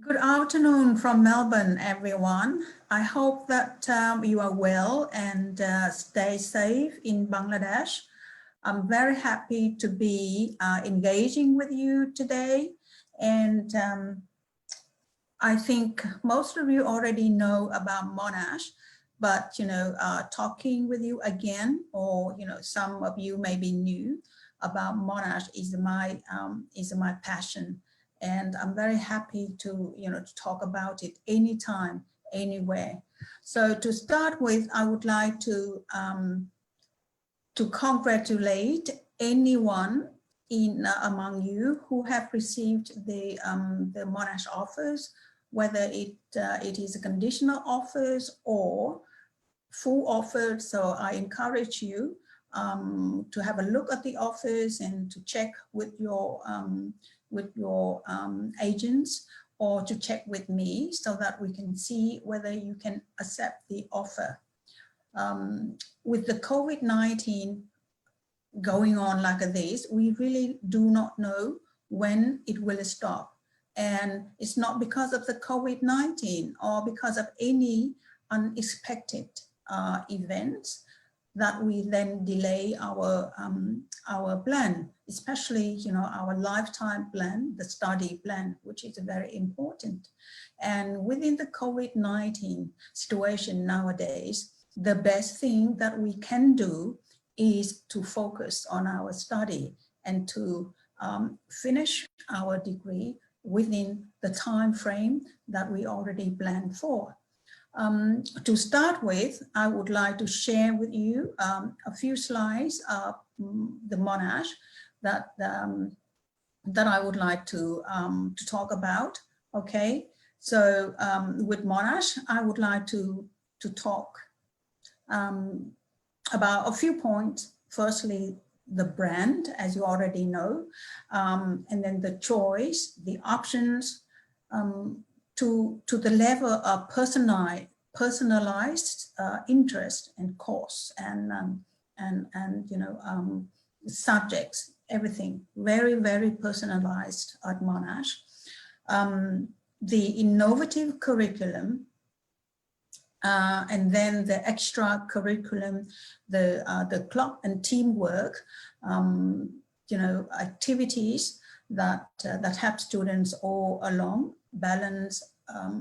Good afternoon from Melbourne, everyone. I hope that you are well and stay safe in Bangladesh. I'm very happy to be engaging with you today. And I think most of you already know about Monash, but talking with you again, or some of you may be new about Monash is my passion. And I'm very happy to, to talk about it anytime, anywhere. So to start with, I would like to congratulate anyone among you who have received the Monash offers, whether it is a conditional offers or full offers. So I encourage you to have a look at the offers and to check with your agents or to check with me so that we can see whether you can accept the offer. With the COVID-19 going on like this, we really do not know when it will stop. And it's not because of the COVID-19 or because of any unexpected events that we then delay our plan, especially our lifetime plan, the study plan, which is very important. And within the COVID-19 situation nowadays, the best thing that we can do is to focus on our study and to finish our degree within the time frame that we already planned for. To start with, I would like to share with you a few slides of the Monash that I would like to talk about. Okay, so with Monash, I would like to talk about a few points. Firstly, the brand, as you already know, and then the choice, the options, to the level of personalized interest and course and subjects, everything very, very personalized at Monash. The innovative curriculum, and then the extra curriculum, the club and teamwork, activities that help students all along balance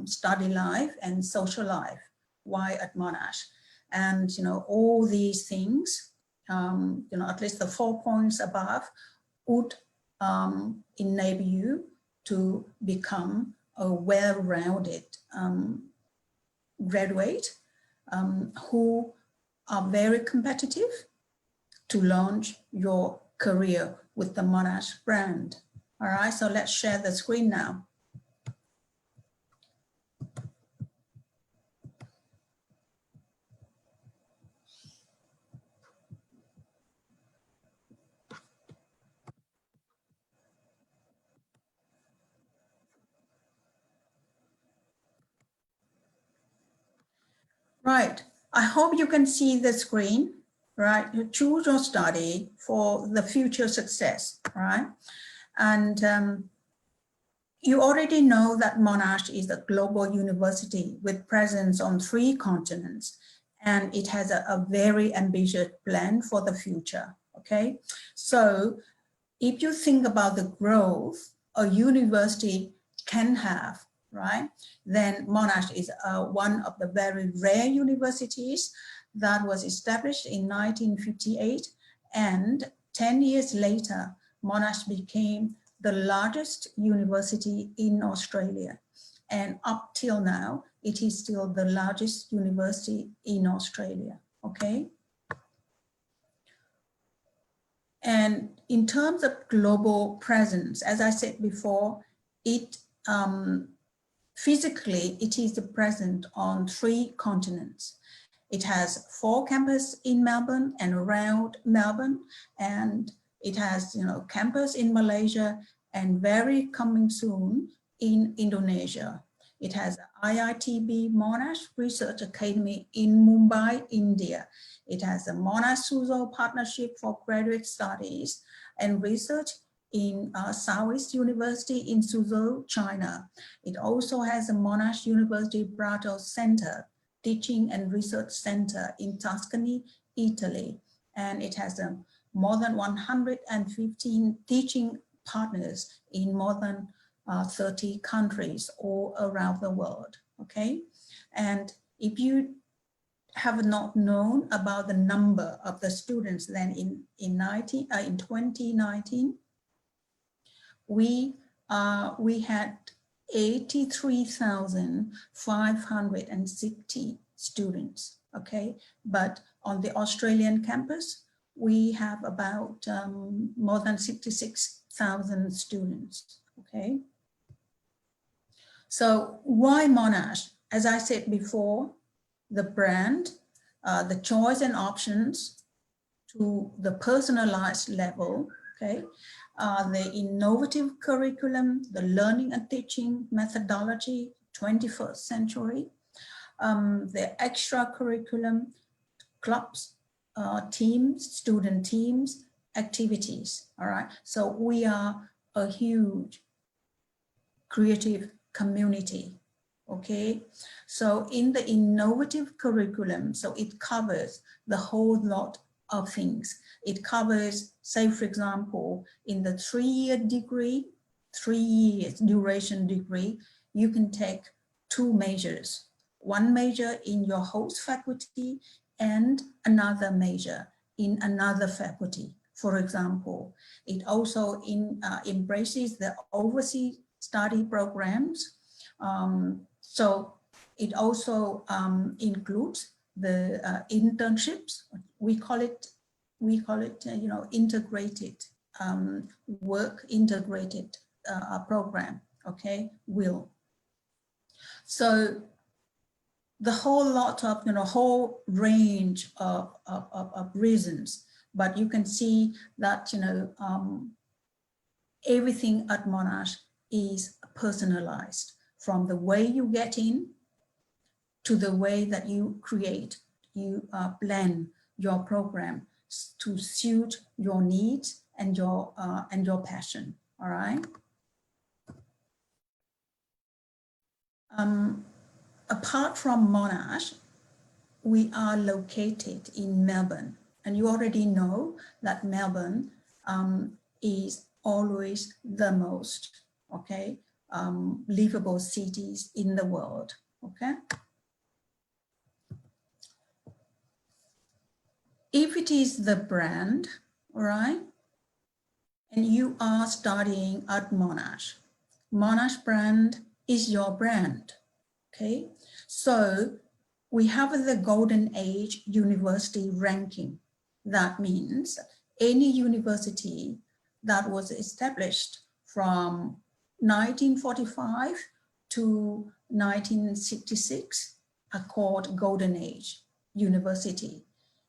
study life and social life while at Monash. And all these things, at least the 4 points above, would enable you to become a well-rounded graduate who are very competitive to launch your career with the Monash brand. All right, so let's share the screen now. Right, I hope you can see the screen, right? You choose your study for the future success, right? And you already know that Monash is a global university with presence on 3 continents, and it has a very ambitious plan for the future, okay? So if you think about the growth a university can have, right, then Monash is one of the very rare universities that was established in 1958, and 10 years later, Monash became the largest university in Australia. And up till now, it is still the largest university in Australia, okay? And in terms of global presence, as I said before, it physically, it is present on 3 continents. It has 4 campuses in Melbourne and around Melbourne, and it has, campus in Malaysia and very coming soon in Indonesia. It has IITB Monash Research Academy in Mumbai, India. It has a Monash Suzhou Partnership for Graduate Studies and Research in Southeast University in Suzhou, China. It also has a Monash University Prato Center, Teaching and Research Center in Tuscany, Italy. And it has more than 115 teaching partners in more than 30 countries all around the world, okay? And if you have not known about the number of the students, then in 2019, we had 83,560 students, okay? But on the Australian campus, we have about more than 66,000 students, okay? So why Monash? As I said before, the brand, the choice and options to the personalized level, okay? The innovative curriculum, the learning and teaching methodology, 21st century, the extra curriculum, clubs, teams, student teams, activities, all right? So we are a huge creative community, okay? So in the innovative curriculum, so it covers the whole lot of things. It covers, say for example, in the 3-year degree, 3 years duration degree, you can take 2 majors, one major in your host faculty and another major in another faculty. For example, it also embraces the overseas study programs. So it also includes the internships. We call it integrated work, integrated program. Okay, So the whole lot of whole range of reasons, but you can see that everything at Monash is personalized, from the way you get in to the way that you create, you plan your program to suit your needs and your passion. All right. Apart from Monash, we are located in Melbourne, and you already know that Melbourne is always the most livable cities in the world. Okay. If it is the brand, all right, and you are studying at Monash, Monash brand is your brand, okay? So we have the Golden Age University ranking. That means any university that was established from 1945 to 1966 are called Golden Age University.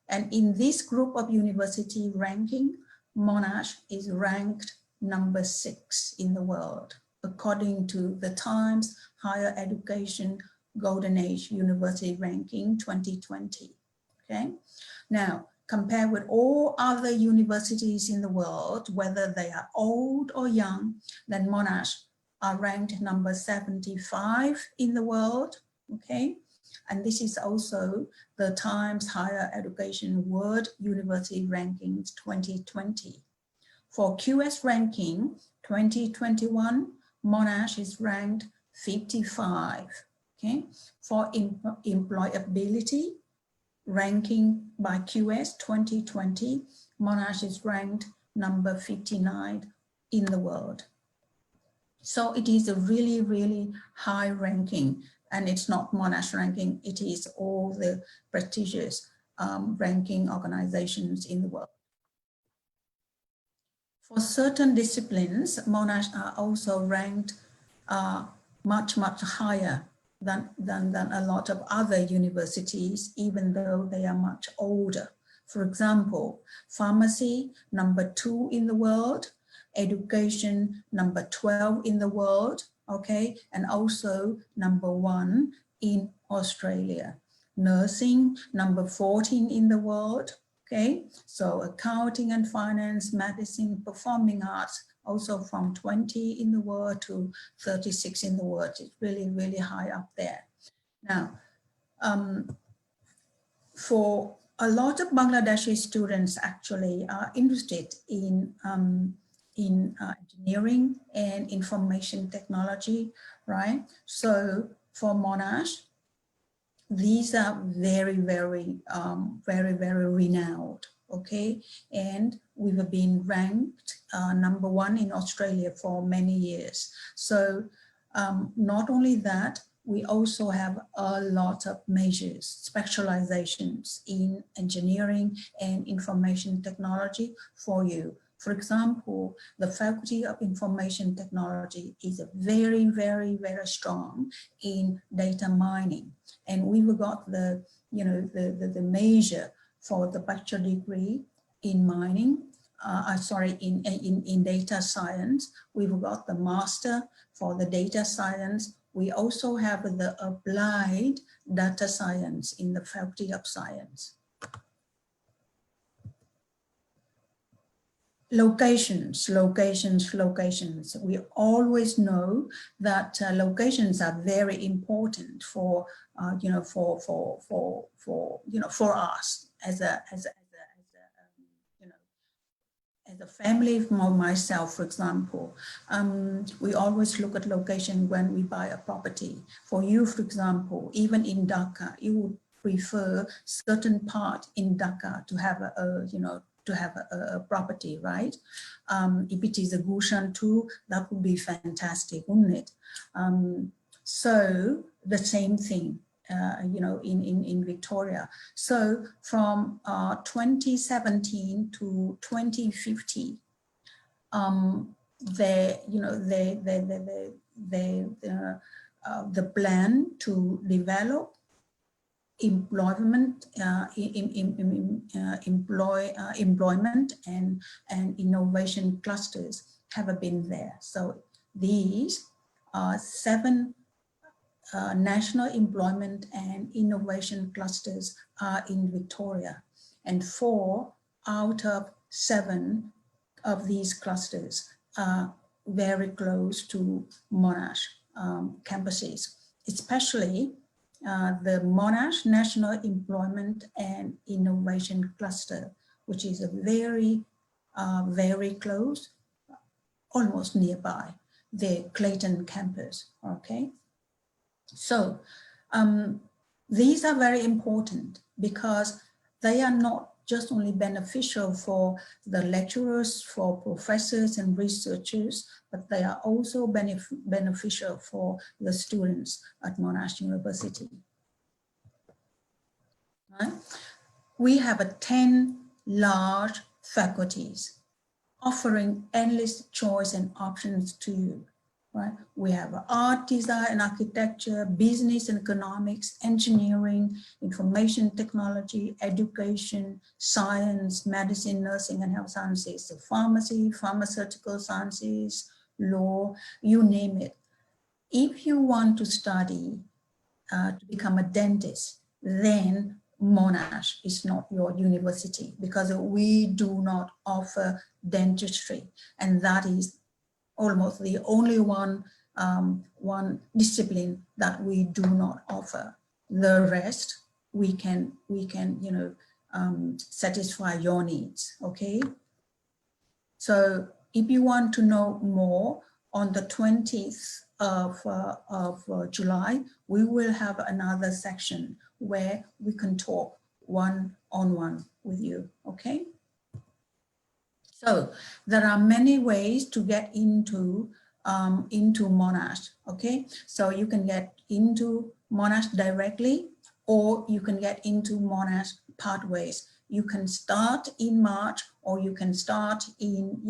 And in this group of university ranking, Monash is ranked number 6 in the world, according to the Times Higher Education Golden Age University Ranking 2020, okay? Now, compared with all other universities in the world, whether they are old or young, then Monash are ranked number 75 in the world, okay? And this is also the Times Higher Education World University Rankings 2020. For QS ranking 2021, Monash is ranked 55, okay? For employability ranking by QS 2020, Monash is ranked number 59 in the world. So it is a really, really high ranking. And it's not Monash ranking, it is all the prestigious ranking organizations in the world. For certain disciplines, Monash are also ranked much, much higher than a lot of other universities, even though they are much older. For example, pharmacy, number 2 in the world, education, number 12 in the world, okay, and also number 1 in Australia. Nursing, number 14 in the world, okay, so accounting and finance, medicine, performing arts, also from 20 in the world to 36 in the world. It's really, really high up there. Now, for a lot of Bangladeshi students actually are interested in engineering and information technology, right? So for Monash, these are very, very renowned, okay? And we've been ranked #1 in Australia for many years. So not only that, we also have a lot of majors, specializations in engineering and information technology for you. For example, the Faculty of Information Technology is very, very, very strong in data mining. And we've got the, the major for the bachelor degree in mining, in data science. We've got the master for the data science. We also have the applied data science in the Faculty of Science. Locations. We always know that locations are very important for for us as a family. For myself, for example, we always look at location when we buy a property. For you, for example, even in Dhaka, you would prefer certain part in Dhaka to have a property, right? If it is a Gushan too, that would be fantastic, wouldn't it? So the same thing, in Victoria. So from 2017 to 2050, the plan to develop employment and innovation clusters have been there. So these are 7 national employment and innovation clusters are in Victoria, and 4 out of 7 of these clusters are very close to Monash campuses, especially the Monash National Employment and Innovation Cluster, which is a very, very close, almost nearby, the Clayton campus, okay? So these are very important because they are not just only beneficial for the lecturers, for professors and researchers, but they are also beneficial for the students at Monash University. Right? We have 10 large faculties offering endless choice and options to you. Right? We have art, design and architecture, business and economics, engineering, information technology, education, science, medicine, nursing and health sciences, so pharmacy, pharmaceutical sciences, law, you name it. If you want to study to become a dentist, then Monash is not your university because we do not offer dentistry, and that is almost the only one discipline that we do not offer. The rest we can satisfy your needs. Okay. So if you want to know more, on the 20th of July, we will have another section where we can talk one-on-one with you. Okay. So there are many ways to get into Monash, okay? So you can get into Monash directly, or you can get into Monash pathways. You can start in March, or you can start in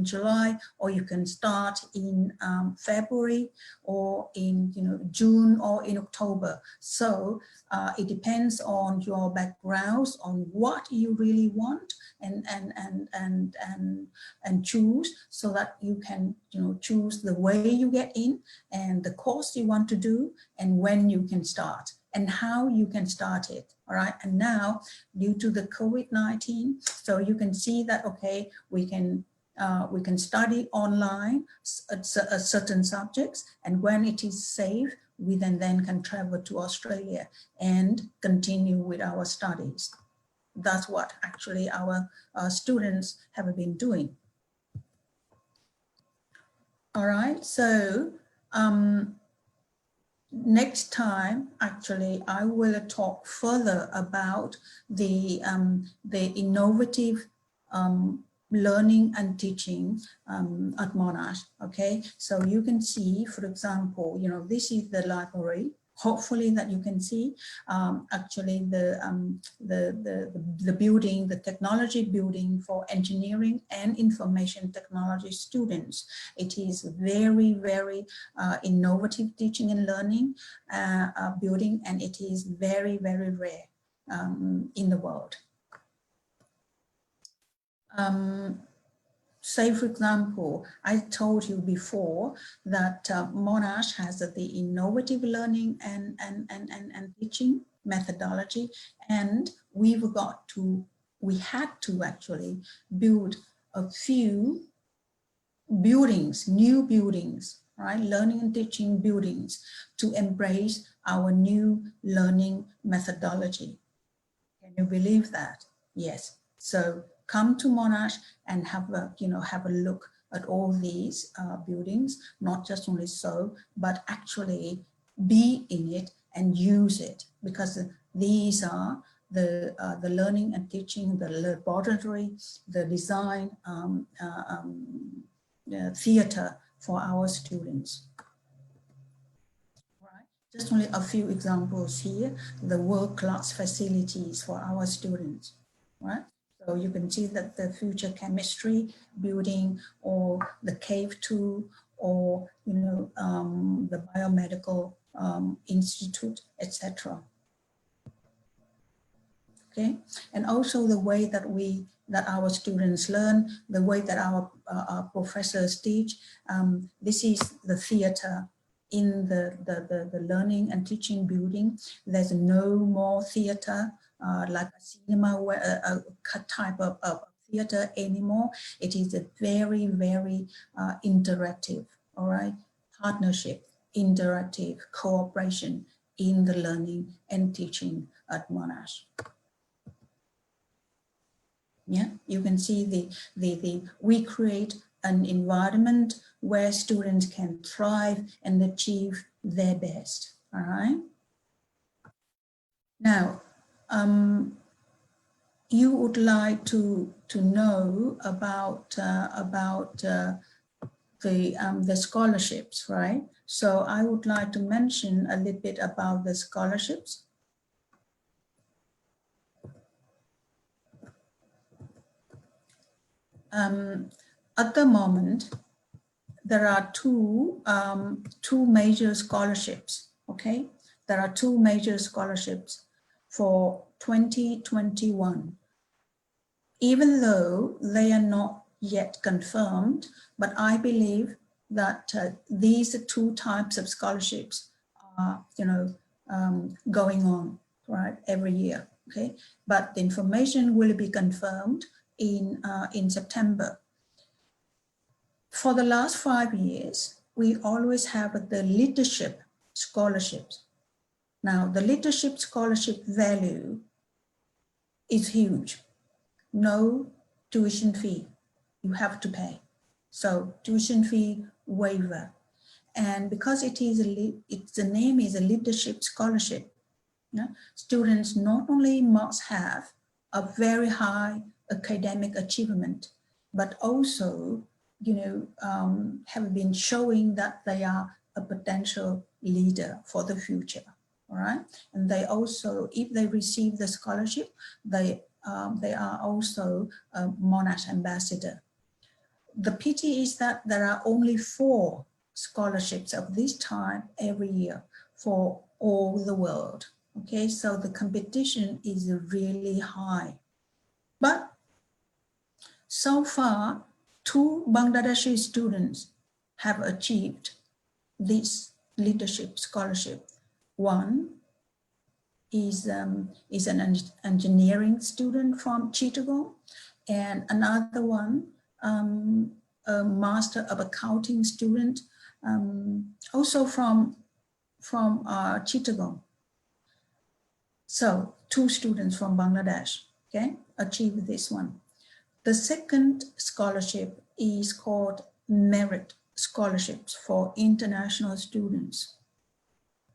July, or you can start in February, or in June, or in October. So it depends on your backgrounds, on what you really want, and choose, so that you can choose the way you get in, and the course you want to do, and when you can start, and how you can start it. All right. And now, due to the COVID-19, so you can see that, okay, we can we can study online certain subjects, and when it is safe, we then can travel to Australia and continue with our studies. That's what actually our students have been doing. All right, so next time, actually, I will talk further about the innovative learning and teaching at Monash. Okay, so you can see, for example, you know, this is the library. Hopefully that you can see actually the building, the technology building for engineering and information technology students. It is very, very innovative teaching and learning building, and it is very, very rare in the world. Say, for example, I told you before that Monash has the innovative learning and teaching methodology, and we had to actually build a few buildings, new buildings, right? Learning and teaching buildings to embrace our new learning methodology. Can you believe that? Yes. So come to Monash and have a look at all these buildings, not just only so, but actually be in it and use it, because these are the learning and teaching, the laboratory, the design theater for our students. Right. Just only a few examples here, the world-class facilities for our students, right? So you can see that the future chemistry building, or the cave 2, or the biomedical institute, etc. Okay, and also the way that our students learn, the way that our professors teach. This is the theater in the learning and teaching building. There's no more theater like a cinema, a type of theater anymore. It is a very, very interactive, all right, partnership, interactive cooperation in the learning and teaching at Monash. Yeah, you can see we create an environment where students can thrive and achieve their best. All right. Now, you would like to know about the scholarships, right? So I would like to mention a little bit about the scholarships. At the moment, there are two major scholarships, okay? There are two major scholarships for 2021. Even though they are not yet confirmed, but I believe that these two types of scholarships are, going on, right, every year, okay? But the information will be confirmed in September. For the last 5 years, we always have the leadership scholarships. Now, the leadership scholarship value is huge. No tuition fee, you have to pay. So tuition fee waiver. And because the name is a leadership scholarship, students not only must have a very high academic achievement, but also, have been showing that they are a potential leader for the future, all right? And they also, if they receive the scholarship, they are also a Monash ambassador. The pity is that there are only 4 scholarships of this type every year for all the world. Okay, so the competition is really high. But so far, 2 Bangladeshi students have achieved this leadership scholarship. One is an engineering student from Chittagong, and another one a Master of Accounting student, also from Chittagong. So 2 students from Bangladesh, okay, achieved this one. The second scholarship is called Merit Scholarships for International Students.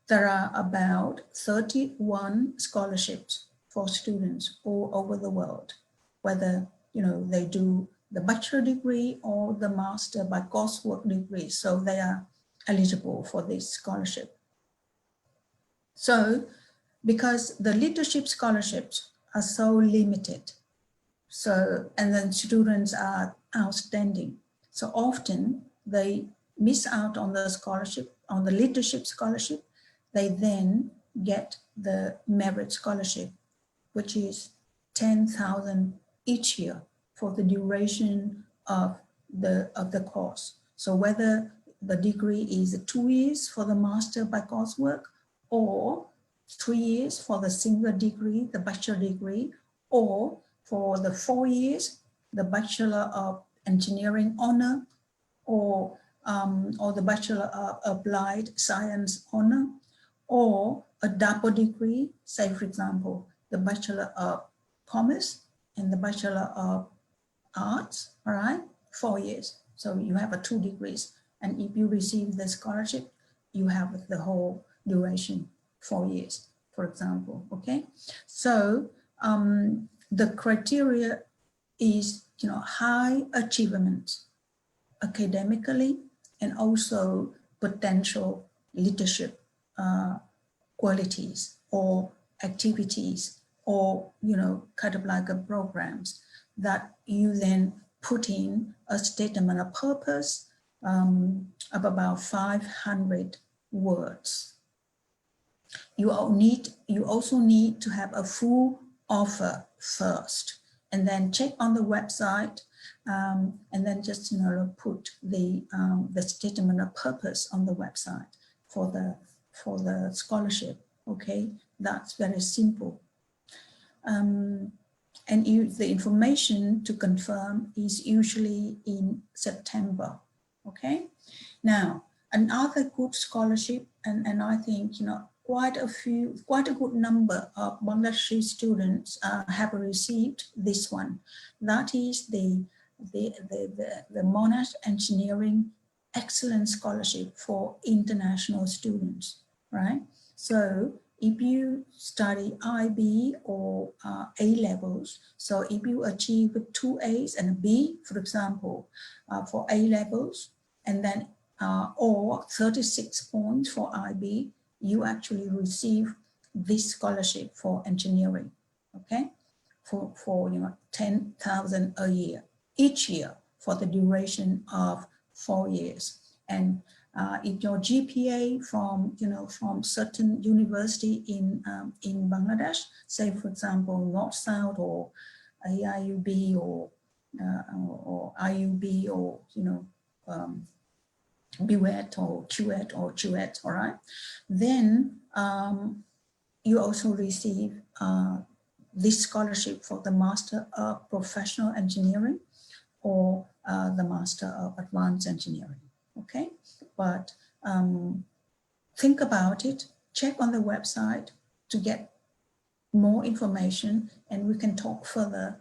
There are about 31 scholarships for students all over the world, whether they do the bachelor degree or the master by coursework degree, so they are eligible for this scholarship. So because the leadership scholarships are so limited, and then students are outstanding, so often they miss out on the scholarship, on the leadership scholarship. They then get the merit scholarship, which is 10,000 each year for the duration of the course. So whether the degree is 2 years for the master by coursework, or 3 years for the single degree, the bachelor degree, or for the 4 years, the Bachelor of Engineering honor, or the Bachelor of Applied Science honor, or a double degree, say for example, the Bachelor of Commerce and the Bachelor of Arts, all right, 4 years. So you have 2 degrees. And if you receive the scholarship, you have the whole duration, 4 years, for example, okay? So the criteria is, high achievement academically, and also potential leadership qualities or activities, or kind of like programs that you then put in a statement of purpose of about 500 words. You also need to have a full offer first, and then check on the website, and then just put the statement of purpose on the website for the scholarship. Okay, that's very simple. And the information to confirm is usually in September. Okay, now another good scholarship, and I think quite a good number of Bangladeshi students have received this one. That is the Monash Engineering Excellence Scholarship for international students, right? So if you study IB or A levels, so if you achieve 2 A's and a B, for example, for A levels, and then or 36 points for IB, you actually receive this scholarship for engineering, okay? For 10,000 a year, each year, for the duration of 4 years. And if your GPA from certain university in Bangladesh, say for example North South or AIUB or IUB or BWET or QET, all right, then you also receive this scholarship for the Master of Professional Engineering or the Master of Advanced Engineering, okay? But think about it, check on the website to get more information, and we can talk further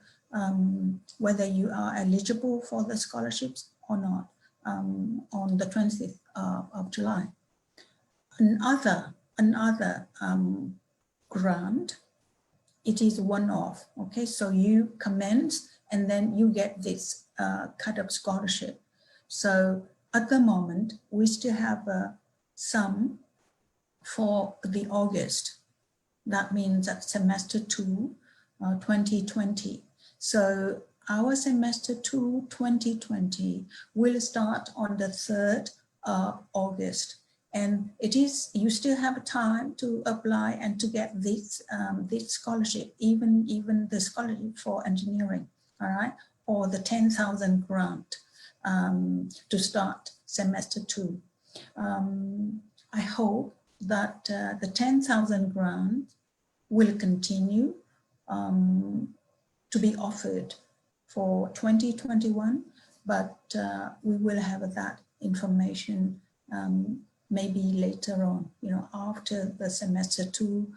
whether you are eligible for the scholarships or not on the 20th of July. Another grant, it is one-off, okay? So you commence and then you get this kind of scholarship. So at the moment, we still have some for the August. That means that semester 2, 2020. So our semester 2, 2020 will start on the 3rd of August. And you still have time to apply and to get this scholarship, even the scholarship for engineering, all right? Or the 10,000 grant to start semester 2. I hope that the 10,000 grant will continue to be offered for 2021 but we will have that information maybe later on, after the semester 2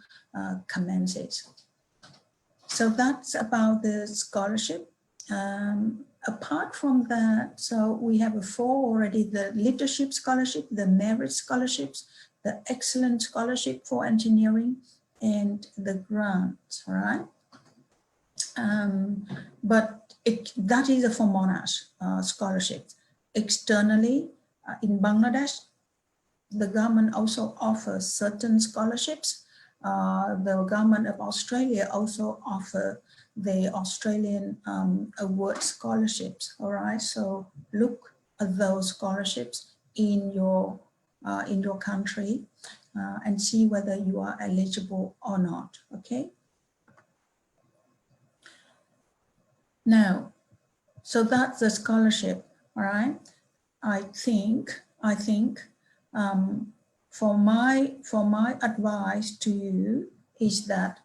commences. So that's about the scholarship. Apart from that, so we have 4 already: the leadership scholarship, the merit scholarships, the excellent scholarship for engineering, and the grants, all right? But that is for Monash scholarship. Externally, in Bangladesh, the government also offers certain scholarships. The government of Australia also offer the Australian award scholarships, all right? So look at those scholarships in your country and see whether you are eligible or not, okay? Now, so that's the scholarship, all right? I think for my advice to you is that,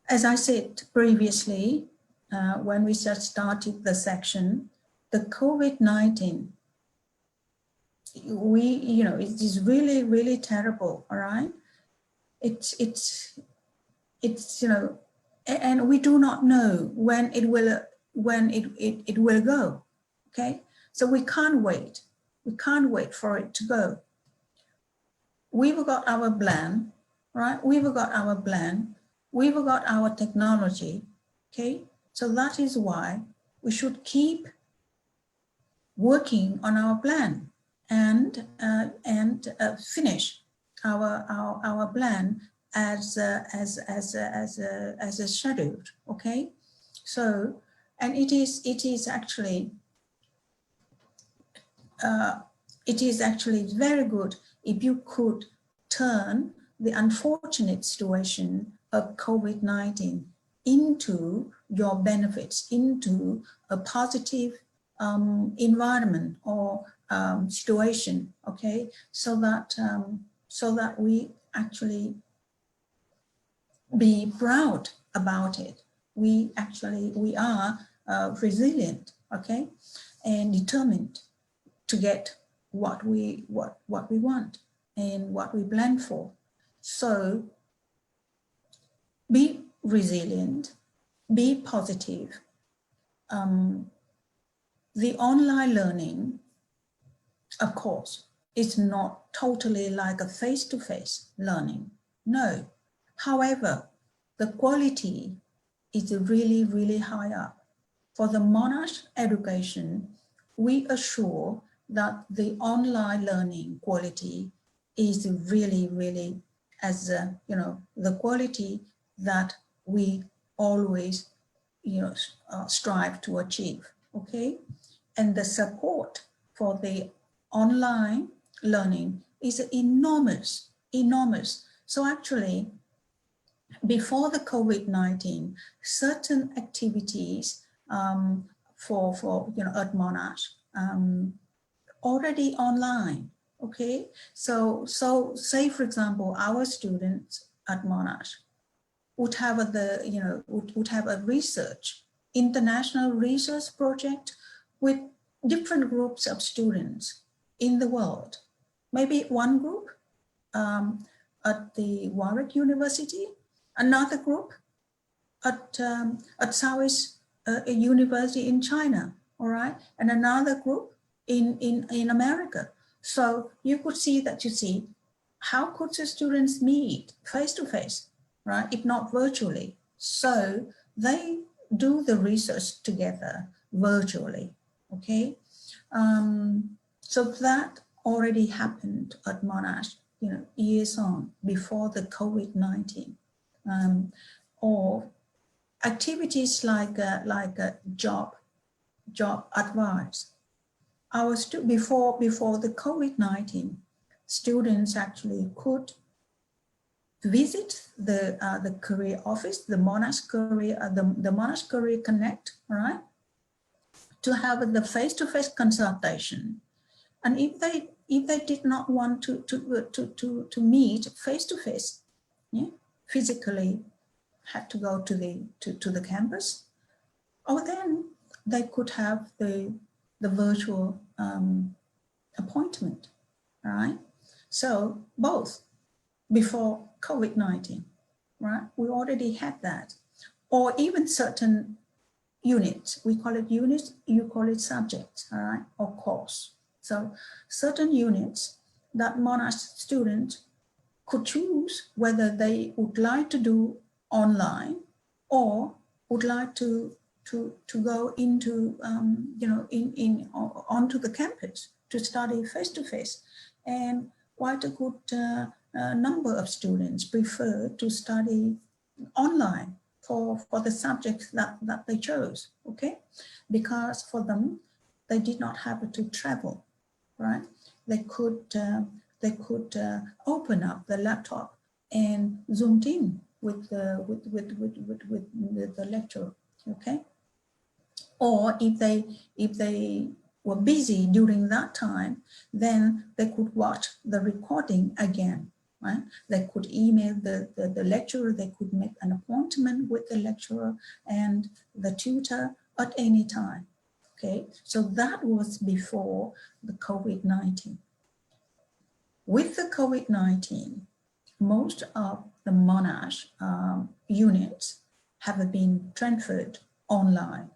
as I said previously, when we just started the section, the COVID-19, it is really, really terrible, all right? It's and we do not know when it will go, okay? So we can't wait. We can't wait for it to go. We've got our plan, right? We've got our plan. We've got our technology, okay? So that is why we should keep working on our plan and finish our plan as scheduled, okay? So, and it is actually very good if you could turn the unfortunate situation of COVID-19 into your benefits, into a positive environment or situation, okay? So that we actually be proud about it. We are resilient, okay, and determined to get what we want and what we plan for. So be resilient, be positive. The online learning, of course, is not totally like a face-to-face learning. No. However, the quality is really, really high up. For the Monash education, we assure that the online learning quality is really, really the quality that we always strive to achieve, okay? And the support for the online learning is enormous. So actually, before the COVID-19, certain activities for at Monash already online, okay? So say for example, our students at Monash would have would have a international research project with different groups of students in the world. Maybe one group at the Warwick University, another group at Southeast University in China, all right, and another group in America. So you could see that, how could the students meet face to face, right, if not virtually? So they do the research together virtually, okay? So that already happened at Monash, years on before the COVID-19. Or activities like a job advice. Before the COVID-19, students actually could visit the career office, the Monash Career Connect, right, to have the face-to-face consultation. And if they did not want to meet face-to-face, physically, had to go to the campus, or then they could have the virtual appointment, right? So both before COVID-19, right? We already had that. Or even certain units, we call it units, you call it subjects, all right, or course. So certain units that Monash students could choose whether they would like to do online or would like to go into, onto the campus to study face-to-face. And quite a good number of students prefer to study online for the subjects that they chose, okay? Because for them, they did not have to travel, right? They could open up the laptop and zoomed in with the lecturer, okay? Or if they were busy during that time, then they could watch the recording again, right? They could email the lecturer, they could make an appointment with the lecturer and the tutor at any time, okay? So that was before the COVID-19. With the COVID-19, most of the Monash units have been transferred online.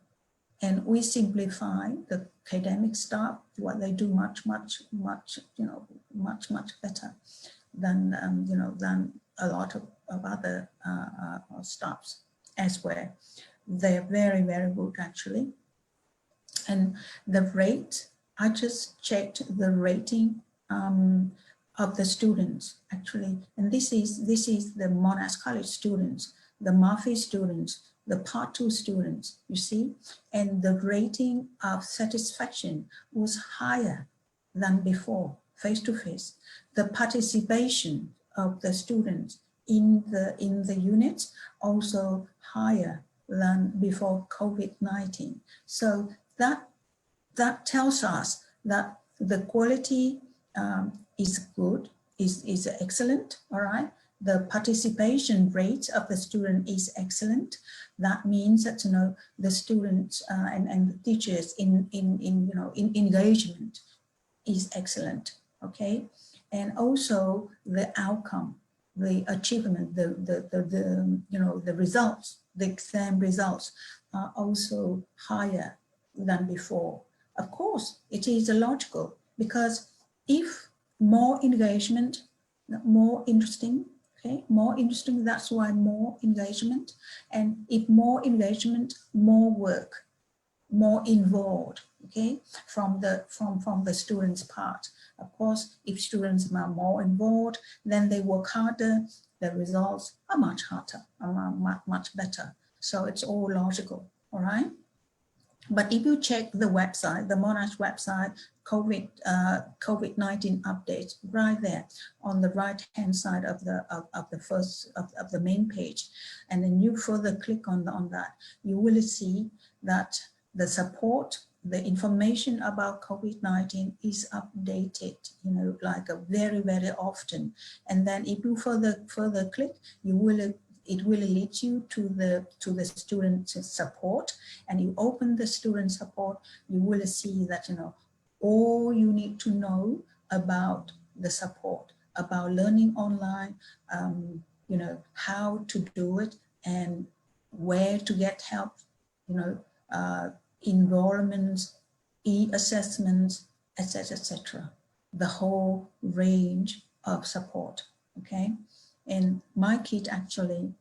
And we simplify the academic staff, what they do much better than, than a lot of other staffs as well. They're very, very good actually. And the rate, I just checked the rating of the students actually. And this is the Monash College students, the Murphy students, the Part 2 students, you see, and the rating of satisfaction was higher than before, face-to-face. The participation of the students in the units also higher than before COVID-19. So that tells us that the quality is good, is excellent, all right? The participation rate of the student is excellent. That means that, the students and the teachers in engagement is excellent, okay? And also the outcome, the achievement, the results, the exam results are also higher than before. Of course, it is logical, because if more engagement, more interesting, okay, more interesting, that's why more engagement. And if more engagement, more work, more involved, okay, from the students' part. Of course, if students are more involved, then they work harder, the results are much harder, much better. So it's all logical, all right? But if you check the website, the Monash website, COVID-19 updates, right there on the right-hand side of the main page, and then you further click on that, you will see that the support, the information about COVID-19 is updated, like very, very often. And then if you further click, it will lead you to the student support, and you open the student support, you will see that, all you need to know about the support, about learning online, how to do it and where to get help, enrollments, e-assessments, etc. The whole range of support, okay? And my kid actually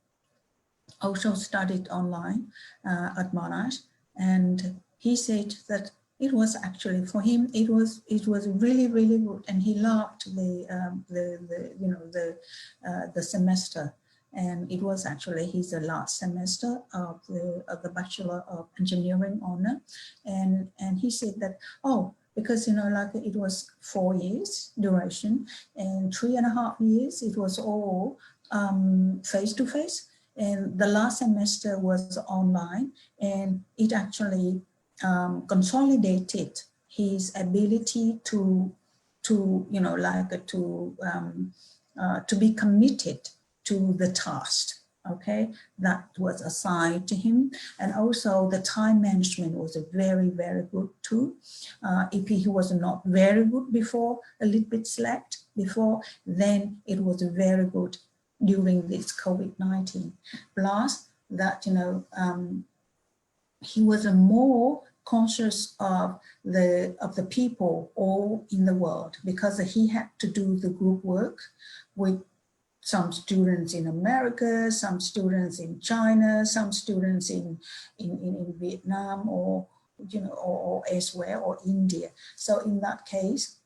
also studied online at Monash, and he said that it was actually, for him, it was really, really good, and he loved the semester. And it was actually his last semester of the Bachelor of Engineering honor, and he said that, because like it was 4 years duration, and 3.5 years it was all face-to-face, and the last semester was online, and it actually consolidated his ability to be committed to the task, okay, that was assigned to him. And also the time management was very, very good too. If he was not very good before, a little bit slacked before, then it was very good during this COVID-19. Plus that, you know, he was more conscious of the people all in the world, because he had to do the group work with some students in America, some students in China, some students in Vietnam, or you know, or elsewhere, or India. So in that case,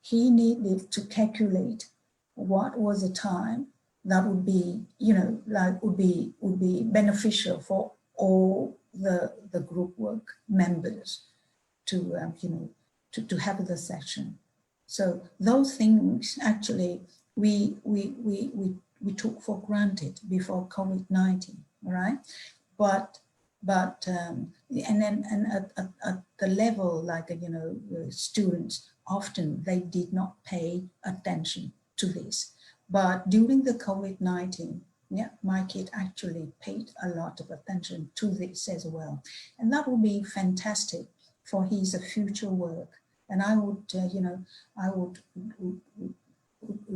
he needed to calculate what was the time that would be, you know, like would be beneficial for all the group work members to you know, to have the session. So those things actually we took for granted before COVID-19, right? But and at the level, like, you know, the students often they did not pay attention to this. But during the COVID-19, yeah, my kid actually paid a lot of attention to this as well, and that would be fantastic for his future work. And I would, you know, I would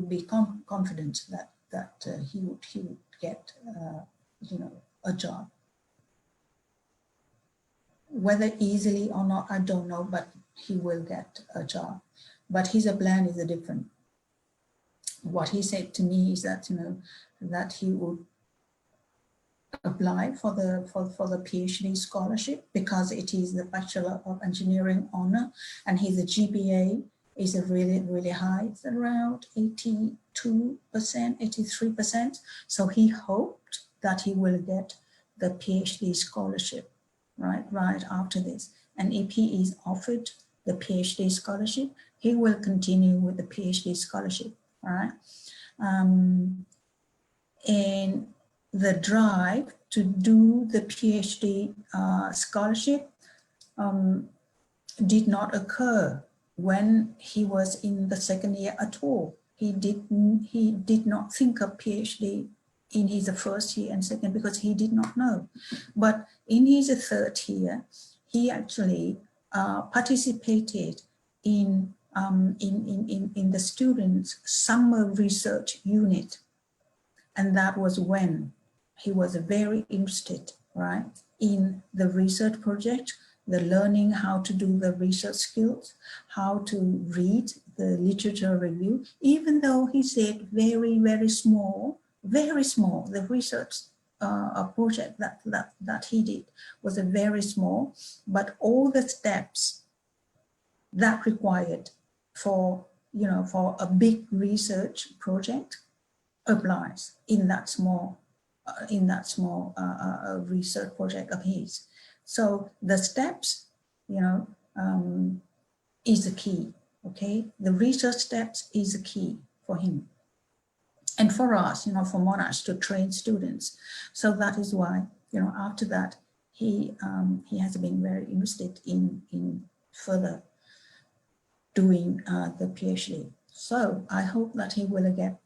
be confident that he would get, you know, a job. Whether easily or not, I don't know, but he will get a job. But his plan is different. What he said to me is that, you know, that he would apply for the PhD scholarship, because it is the Bachelor of Engineering honor, and his GPA is a really high. It's around 82%, 83%. So he hoped that he will get the PhD scholarship right after this. And if he is offered the PhD scholarship, he will continue with the PhD scholarship, all right? And the drive to do the PhD scholarship did not occur when he was in the second year at all. He did not think of PhD in his first year and second, because he did not know. But in his third year, he actually participated in the students' summer research unit. And that was when he was very interested, right, in the research project, the learning how to do the research skills, how to read the literature review, even though he said very small, the research project that he did was a very small, but all the steps that required for, you know, for a big research project applies in that small research project of his. So the steps, you know, is the key. Okay, the research steps is the key for him and for us, you know, for Monash to train students. So that is why, you know, after that he has been very interested in further doing the PhD. So I hope that he will get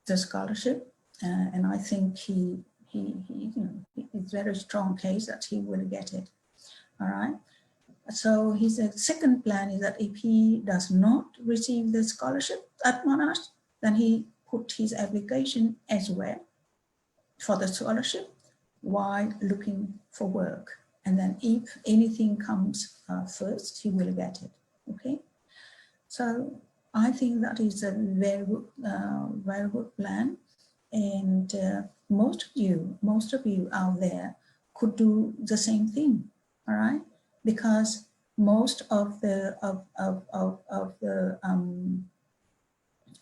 the scholarship, and I think he you know, it's a very strong case that he will get it. All right. So his second plan is that if he does not receive the scholarship at Monash, then he put his application elsewhere for the scholarship while looking for work. And then if anything comes first, he will get it. Okay. So I think that is a very good plan. And most of you out there could do the same thing, all right? Because most of the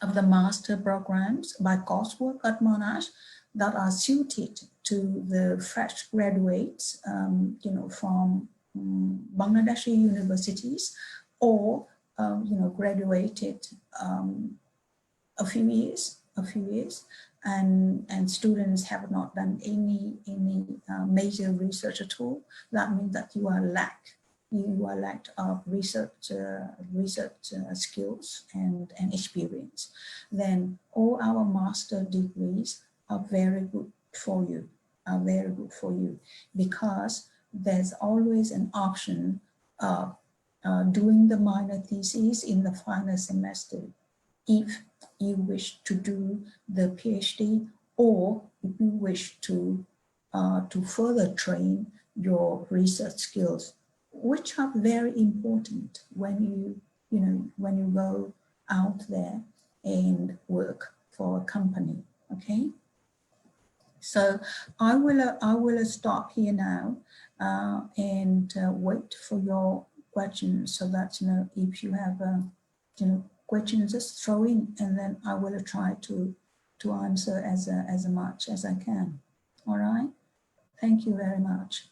master programs by coursework at Monash that are suited to the fresh graduates, you know, from Bangladeshi universities, or you know, graduated a few years, and students have not done any major research at all. That means that you are lacked of research skills and experience. Then all our master degrees are very good for you, because there's always an option of doing the minor thesis in the final semester if you wish to do the PhD, or if you wish to further train your research skills, which are very important when when you go out there and work for a company. Okay, so I will stop here now and wait for your questions, so that if you have questions, just throw in, and then I will try to answer as much as I can. All right, thank you very much.